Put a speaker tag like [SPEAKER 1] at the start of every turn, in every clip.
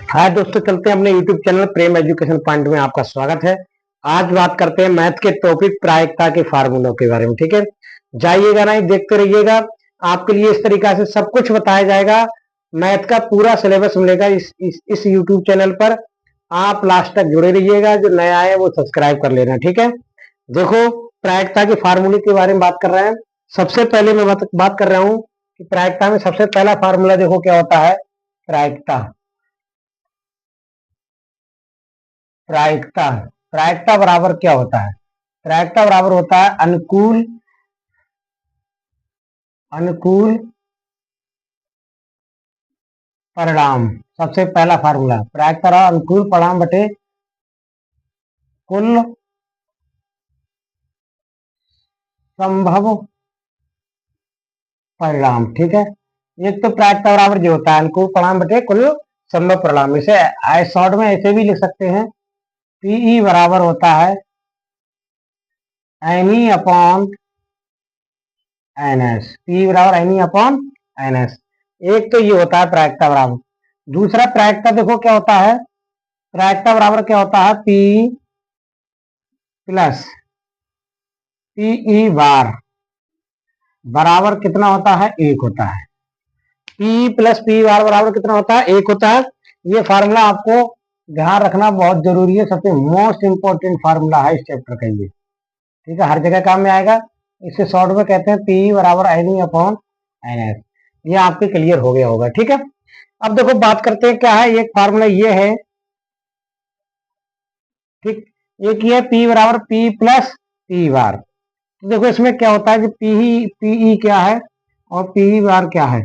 [SPEAKER 1] हाय दोस्तों, चलते हैं अपने YouTube चैनल प्रेम एजुकेशन पॉइंट में। आपका स्वागत है। आज बात करते हैं मैथ के टॉपिक प्रायिकता के फार्मूलों के बारे में। ठीक है, जाइएगा नहीं, देखते रहिएगा। आपके लिए इस तरीका से सब कुछ बताया जाएगा। मैथ का पूरा सिलेबस मिलेगा इस YouTube चैनल पर। आप लास्ट तक जुड़े रहिएगा। जो नया है वो सब्सक्राइब कर लेना। ठीक है, देखो प्रायिकता के फार्मूले के बारे में बात कर रहे हैं। सबसे पहले मैं बात कर रहा हूँ कि प्रायिकता में सबसे पहला फार्मूला देखो क्या होता है। प्रायिकता प्रायिकता प्रायिकता बराबर क्या होता है? प्रायिकता बराबर होता है अनुकूल अनुकूल परिणाम। सबसे पहला फार्मूला प्रायिकता रहा अनुकूल परिणाम बटे कुल संभव परिणाम। ठीक है, एक तो प्रायिकता बराबर जो होता है अनुकूल परिणाम बटे कुल संभव परिणाम। इसे शॉर्ट में ऐसे भी लिख सकते हैं, पीई बराबर होता है एनी अपॉन एनएस। पी बराबर एनी अपॉन एनएस। एक तो ये होता है प्रायिकता बराबर। दूसरा प्रायिकता देखो क्या होता है। प्रायिकता बराबर क्या होता है? पी प्लस पीई बार बराबर कितना होता है? एक होता है। पी प्लस पी बार बराबर कितना होता है? एक होता है। ये फार्मूला आपको ध्यान रखना बहुत जरूरी है। सबसे मोस्ट इंपोर्टेंट फार्मूला है इस चैप्टर का ये। ठीक है, हर जगह काम में आएगा। इसे शॉर्ट में कहते हैं पी बराबर एनी अपॉन एनएस। ये आपके क्लियर हो गया होगा। ठीक है, अब देखो बात करते हैं क्या है। एक फार्मूला ये है, ठीक। एक ये पी बराबर पी प्लस पी बार। तो देखो इसमें क्या होता है कि पीई क्या है और पी बार क्या है।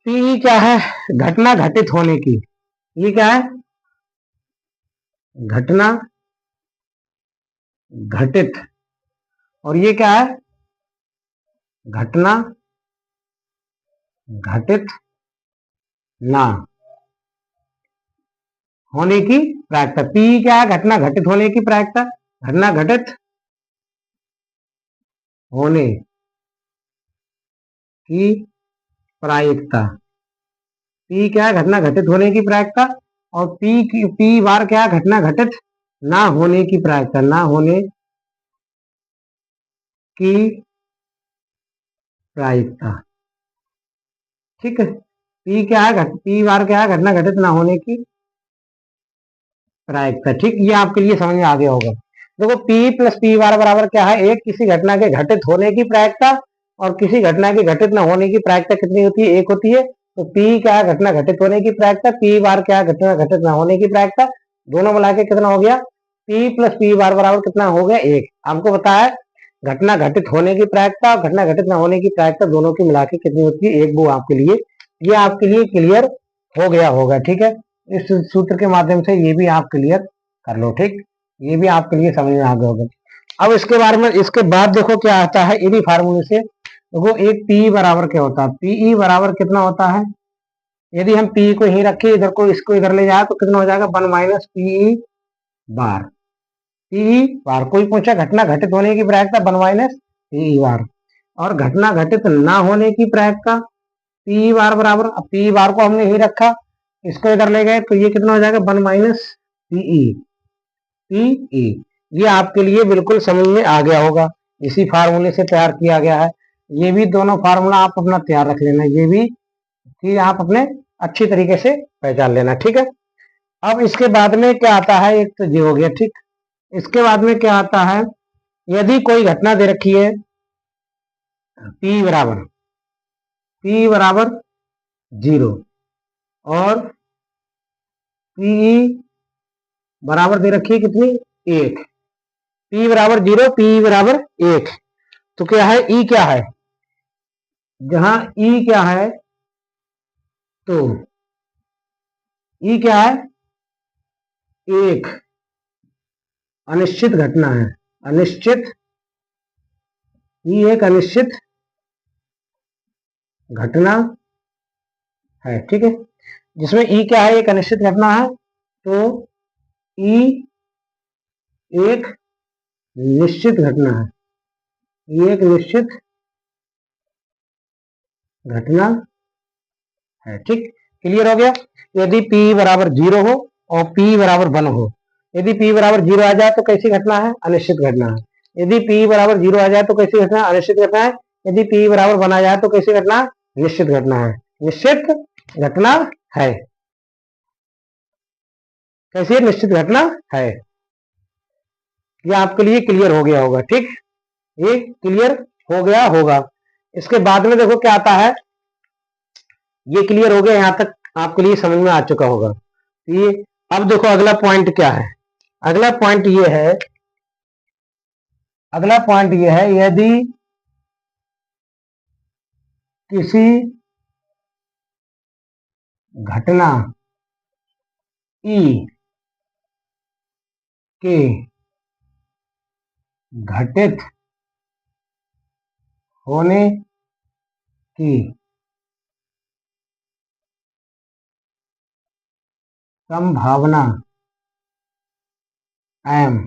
[SPEAKER 1] पीई क्या है? घटना घटित होने की। ये क्या है? घटना घटित। और ये क्या है? घटना घटित ना होने की प्रायिकता। पी क्या है? घटना घटित होने की प्रायिकता। घटना घटित होने की प्रायिकता। पी क्या है? घटना घटित होने की प्रायिकता। और पी बार क्या है? घटना घटित ना होने की प्रायिकता। ना होने की प्रायिकता। ठीक है, पी क्या है? पी बार क्या है? घटना घटित ना होने की प्रायिकता। ठीक, ये आपके लिए समझ में आ गया होगा। देखो पी प्लस पी बार बराबर क्या है? एक किसी घटना के घटित होने की प्रायिकता और किसी घटना के घटित न होने की प्रायिकता कितनी होती है? एक होती है। तो पी क्या है? घटना घटित होने की प्रायिकता। पी बार क्या है? घटना घटित न होने की प्रायिकता। दोनों मिला के कितना हो गया? पी प्लस पी बार बराबर कितना हो गया? एक। आपको बताया घटना घटित होने की प्रायिकता और घटना घटित न होने की प्रायिकता दोनों की मिला के कितनी होती है? एक। वो आपके लिए, ये आपके लिए क्लियर हो गया होगा। ठीक है, इस सूत्र के माध्यम से ये भी आप क्लियर कर लो। ठीक, ये भी आपके लिए समझ में आ गया होगा। अब इसके बारे में, इसके बाद देखो क्या आता है इन्हीं फार्मूले से। देखो एक पी बराबर क्या होता है? पीई बराबर कितना होता है? यदि हम पी को ही रखें, इधर को इसको इधर ले जाए तो कितना हो जाएगा? 1 माइनस पीई बार। पीई बार, कोई पूछा घटना घटित होने की प्रायिकता 1 माइनस पीई बार, और घटना घटित ना होने की प्रायिकता पी बार बराबर। अब पी बार को हमने ही रखा, इसको इधर ले गए तो ये कितना हो जाएगा? 1 माइनस पीई। ये आपके लिए बिल्कुल समझ में आ गया होगा। इसी फार्मूले से तैयार किया गया है। ये भी दोनों फार्मूला आप अपना तैयार रख लेना। ये भी चीज आप अपने अच्छी तरीके से पहचान लेना। ठीक है, अब इसके बाद में क्या आता है? एक तो ये हो गया। ठीक, इसके बाद में क्या आता है? यदि कोई घटना दे रखी है पी बराबर 0 और पीई बराबर दे रखी है कितनी? 1। पी बराबर 0, पी बराबर 1। तो क्या है? ई क्या है? जहां ई क्या है तो ई क्या है? एक अनिश्चित घटना है। अनिश्चित, ई एक अनिश्चित घटना है। ठीक है, जिसमें ई क्या है? एक अनिश्चित घटना है। तो ई एक निश्चित घटना है। ई एक निश्चित घटना है। ठीक, क्लियर हो गया। यदि P बराबर 0 हो और P बराबर 1 हो, यदि P बराबर 0 आ जाए तो कैसी घटना है? अनिश्चित घटना है। यदि P बराबर 0 आ जाए तो कैसी घटना? अनिश्चित घटना है। यदि P बराबर 1 आ जाए तो कैसी घटना? निश्चित घटना है। निश्चित घटना है। कैसी? निश्चित घटना है। ये आपके लिए क्लियर हो गया होगा। ठीक, ये क्लियर हो गया होगा। इसके बाद में देखो क्या आता है। ये क्लियर हो गया, यहां तक आपके लिए समझ में आ चुका होगा। ये अब देखो अगला पॉइंट क्या है। अगला पॉइंट ये है, अगला पॉइंट ये है, यदि किसी घटना ई के घटित होने की संभावना एम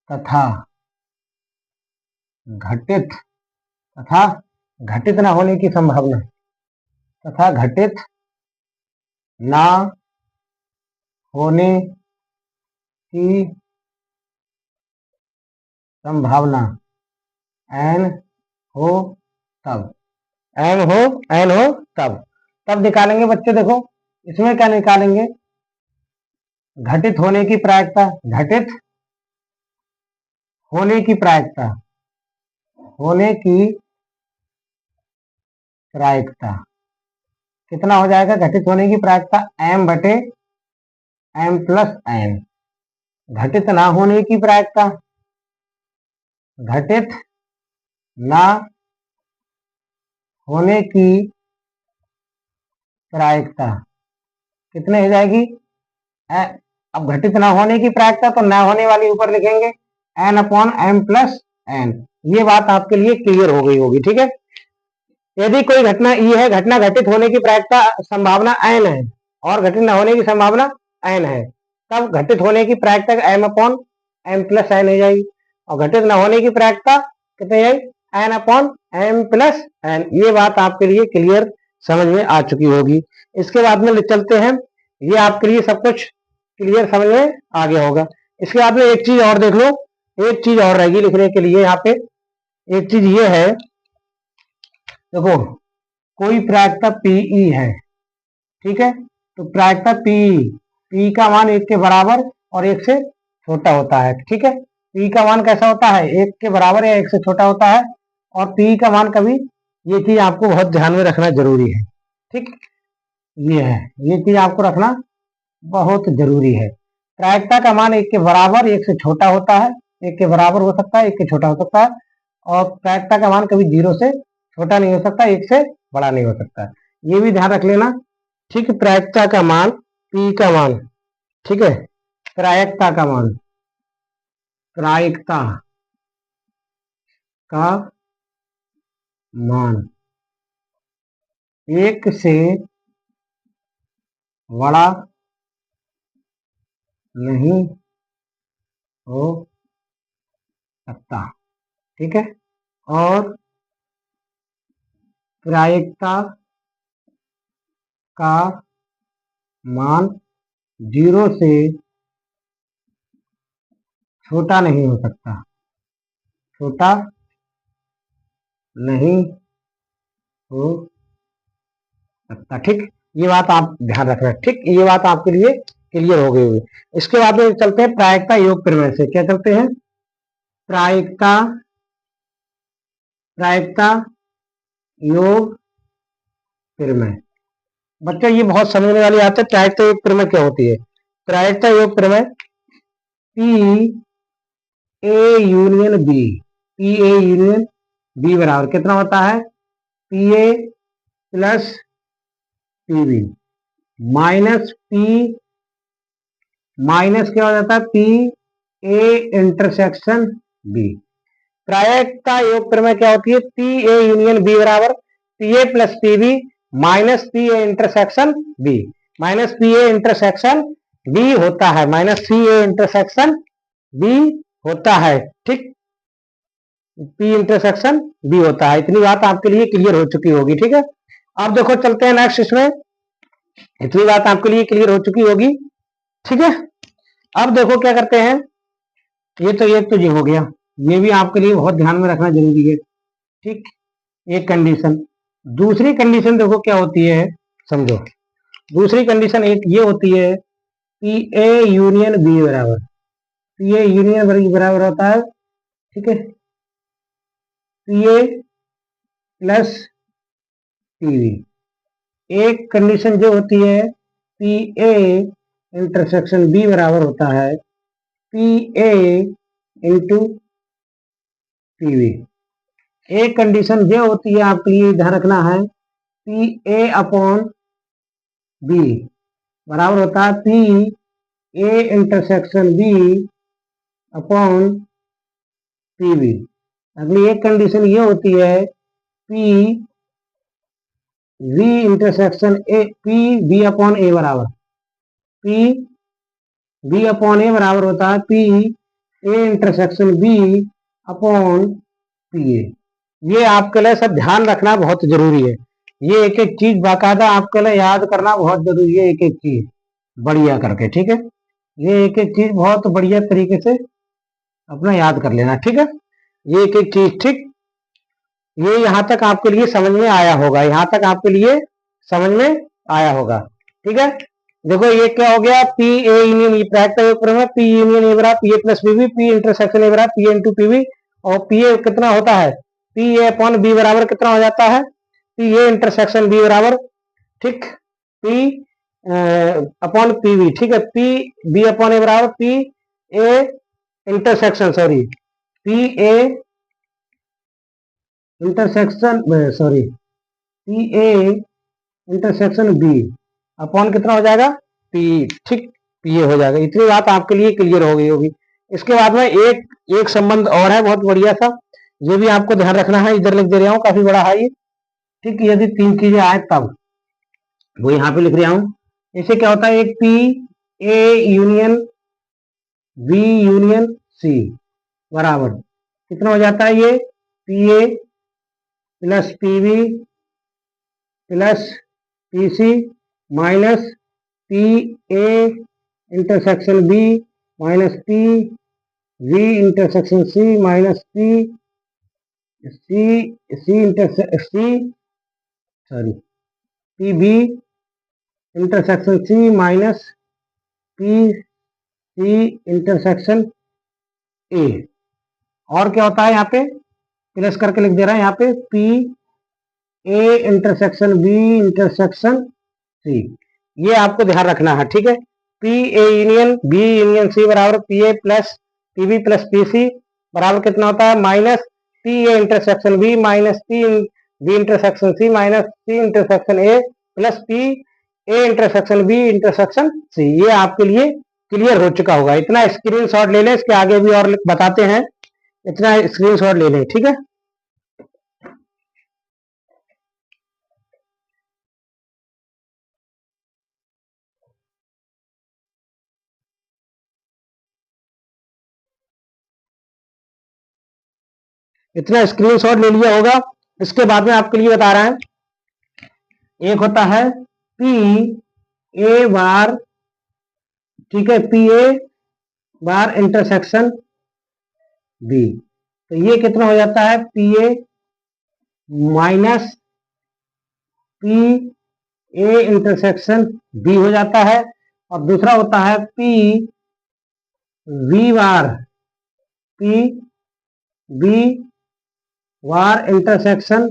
[SPEAKER 1] तथा घटित तथा घटित न होने की संभावना तथा घटित ना होने की संभावना एन हो तब, एन हो, एन हो तब निकालेंगे बच्चे। देखो इसमें क्या निकालेंगे? घटित होने की प्रायिकता, घटित होने की प्रायिकता, होने की प्रायिकता कितना हो जाएगा? घटित होने की प्रायिकता m बटे m प्लस n। घटित ना होने की प्रायिकता, घटित ना होने की प्रायिकता कितने हो जाएगी? अब घटित ना होने की प्रायिकता तो ना होने वाली ऊपर लिखेंगे n upon m plus n। ये बात आपके लिए क्लियर हो गई होगी। ठीक है, यदि कोई घटना ई है, घटना घटित होने की प्रायिकता संभावना n है और घटित न होने की संभावना n है, तब घटित होने की प्रायिकता m upon m plus n हो जाएगी और घटित न होने की प्रायिकता कितनी जाएगी? n upon m plus n। ये बात आपके लिए क्लियर समझ में आ चुकी होगी। इसके बाद में चलते हैं, ये आपके लिए सब कुछ क्लियर समझ में आ गया होगा। इसके बाद में एक चीज और देख लो, एक चीज और रहेगी लिखने के लिए यहाँ पे। एक चीज ये है, देखो कोई प्रायिकता पीई है, ठीक है, तो प्रायिकता पी का मान 1 के बराबर और 1 से छोटा होता है। ठीक है, पी का मान कैसा होता है? 1 के बराबर या 1 से छोटा होता है। और पी का मान कभी, ये चीज आपको बहुत ध्यान में रखना जरूरी है। ठीक, ये है, ये चीज आपको रखना बहुत जरूरी है। प्रायिकता का मान 1 के बराबर 1 से छोटा होता है, 1 के बराबर हो सकता है, 1 के छोटा हो सकता है। और प्रायिकता का मान कभी 0 से छोटा नहीं हो सकता, 1 से बड़ा नहीं हो सकता। ये भी ध्यान रख लेना। ठीक है, प्रायिकता का मान, पी का मान, ठीक है, प्रायिकता का मान, प्रायिकता का मान 1 से बड़ा नहीं हो सकता। ठीक है, और प्रायिकता का मान 0 से छोटा नहीं हो सकता, छोटा नहीं हो सकता। ठीक, ये बात आप ध्यान रखना। ठीक, ये बात आपके लिए क्लियर हो गई होगी। इसके बाद में चलते हैं प्रायिकता योग प्रमेय से। क्या चलते हैं? प्रायिकता, प्रायिकता योग प्रमेय। बच्चों ये बहुत समझने वाली बात है। प्रायिकता योग प्रमेय क्या होती है? प्रायिकता योग प्रमेय P A union B, P A union B बराबर कितना होता है? P A plus P B minus P, minus क्या हो जाता है? P A intersection B. प्रायिकता योग प्रमेय क्या होती है? पी ए यूनियन बी बराबर P A plus P B minus P A intersection B. Minus P A intersection B होता है, minus P A intersection B होता है। ठीक, पी इंटरसेक्शन बी होता है। इतनी बात आपके लिए क्लियर हो चुकी होगी। ठीक है, अब देखो चलते हैं नेक्स्ट इसमें। इतनी बात आपके लिए क्लियर हो चुकी होगी। ठीक है, अब देखो क्या करते हैं। ये तो एक तो ये हो गया, ये भी आपके लिए बहुत ध्यान में रखना जरूरी है। ठीक, एक कंडीशन। दूसरी कंडीशन देखो क्या होती है, समझो। दूसरी कंडीशन एक ये होती है कि ए यूनियन बी बराबर, पी ए यूनियन बराबर होता है, ठीक है, पी ए प्लस पीवी। एक कंडीशन जो होती है पी ए इंटरसेक्शन बी बराबर होता है पी ए इंटू पीवी। एक कंडीशन जो होती है आपके लिए ध्यान रखना है, पी ए अपॉन बी बराबर होता है P A intersection B upon PB. अगली एक कंडीशन ये होती है P B intersection A, P B upon A बराबर, पी बी अपॉन ए बराबर होता है P A intersection B upon P A. ये आपके लिए सब ध्यान रखना बहुत जरूरी है। ये एक एक चीज बाकायदा आपके लिए याद करना बहुत जरूरी है, एक एक चीज बढ़िया करके, ठीक है। ये एक एक चीज बहुत बढ़िया तरीके से अपना याद कर लेना, ठीक है। ये एक एक चीज, ठीक। ये यहाँ तक आपके लिए समझ में आया होगा, यहाँ तक आपके लिए समझ में आया होगा, ठीक है। देखो ये क्या हो गया, पी ए यूनियन, ये प्राइवेट में पी यूनियन ए बराबर P A plus PV, P intersection A बराबर पी इंटू पीवी। और पी ए कितना होता है, पी ए अपॉन बी बराबर कितना हो जाता है, पी ए इंटरसेक्शन बी बराबर, ठीक, पी अपॉन पीवी, ठीक है। पी बी अपॉन ए बराबर P A intersection, sorry, P A intersection, sorry, P A intersection B upon कितना हो जाएगा, पी, ठीक, पी ए हो जाएगा। इतनी बात आपके लिए क्लियर हो गई होगी। इसके बाद में एक एक संबंध और है बहुत बढ़िया सा, ये भी आपको ध्यान रखना है, इधर लिख दे रहा हूँ, काफी बड़ा है ये, ठीक। यदि तीन चीजें आए तब वो यहाँ पे लिख रहा हूँ। इसे क्या होता है, एक P A union B union C बराबर कितना हो जाता है, ये P A plus P B plus P C minus P A intersection B minus P B intersection C minus P C C C, sorry, P B intersection C minus P C intersection A. और क्या होता है यहाँ पे, plus करके लिख दे रहा है यहाँ पे, P A intersection B intersection C. ये आपको ध्यान रखना है, ठीक है। P A union B union C बराबर P A plus P B plus P C बराबर कितना होता है, minus P A intersection B minus P B intersection C minus C intersection A plus P A intersection B intersection C. ये आपके लिए clear हो चुका होगा। इतना स्क्रीनशॉट ले लें, इसके आगे भी और बताते हैं, इतना स्क्रीनशॉट ले लें, ठीक है। इतना स्क्रीनशॉट ले लिया होगा। इसके बाद में आपके लिए बता रहा है, एक होता है पी ए बार, ठीक है, P A bar intersection B. तो ये कितना हो जाता है, P A minus P A intersection B हो जाता है। और दूसरा होता है P B bar P B bar intersection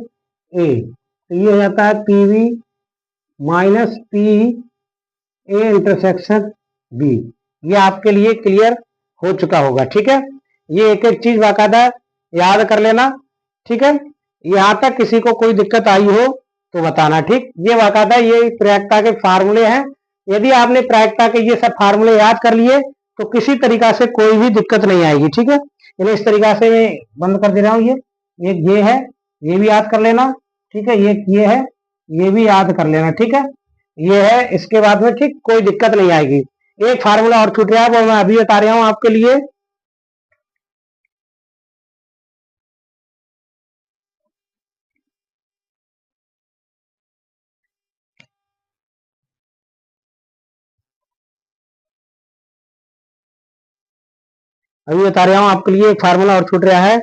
[SPEAKER 1] A. तो ये हो जाता है P B minus P A intersection B. ये आपके लिए क्लियर हो चुका होगा, ठीक है। ये एक एक चीज बाकायदा याद कर लेना, ठीक है। यहां तक किसी को कोई दिक्कत आई हो तो बताना, ठीक। ये बाकायदा ये प्रायिकता के फार्मूले हैं। यदि आपने प्रायिकता के ये सब फार्मूले याद कर लिए तो किसी तरीका से कोई भी दिक्कत नहीं आएगी, ठीक है। इन्हें इस तरीका से मैं बंद कर दे रहा हूँ। ये है, ये भी याद कर लेना, ठीक है। ये है, ये भी याद कर लेना, ठीक है। ये है, इसके बाद में ठीक कोई दिक्कत नहीं आएगी। एक फार्मूला और छूट रहा है, वो मैं अभी बता रहा हूं आपके लिए। अभी बता रहा हूं आपके लिए, एक फार्मूला और छूट रहा है।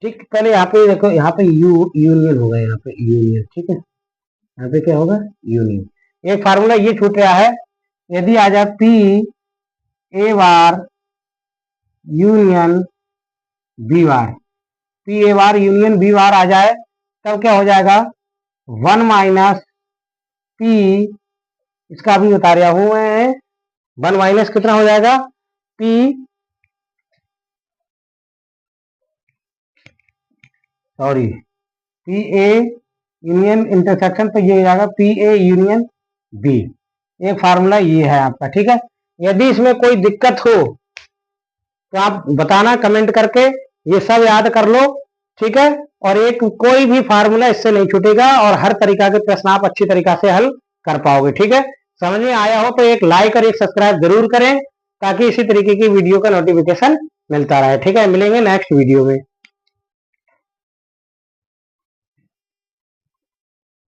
[SPEAKER 1] ठीक, पहले यहाँ पे देखो, यहाँ पे यूनियन होगा, यहाँ पे यूनियन, ठीक है, यहाँ पे क्या होगा, यूनियन। एक फार्मूला ये छूट रहा है, यदि आ जाए P A bar union B bar, P A bar union B bar आ जाए, तब क्या हो जाएगा, 1 माइनस पी, इसका भी बता रहा हूं मैं, 1 माइनस कितना हो जाएगा, P, sorry, P A union intersection, तो ये हो जाएगा पी ए यूनियन बी। ये फार्मूला ये है आपका, ठीक है। यदि इसमें कोई दिक्कत हो तो आप बताना कमेंट करके, ये सब याद कर लो, ठीक है। और एक कोई भी फार्मूला इससे नहीं छूटेगा, और हर तरीका के प्रश्न आप अच्छी तरीका से हल कर पाओगे, ठीक है। समझ में आया हो तो एक लाइक और एक सब्सक्राइब जरूर करें, ताकि इसी तरीके की वीडियो का नोटिफिकेशन मिलता रहे, ठीक है। मिलेंगे नेक्स्ट वीडियो में।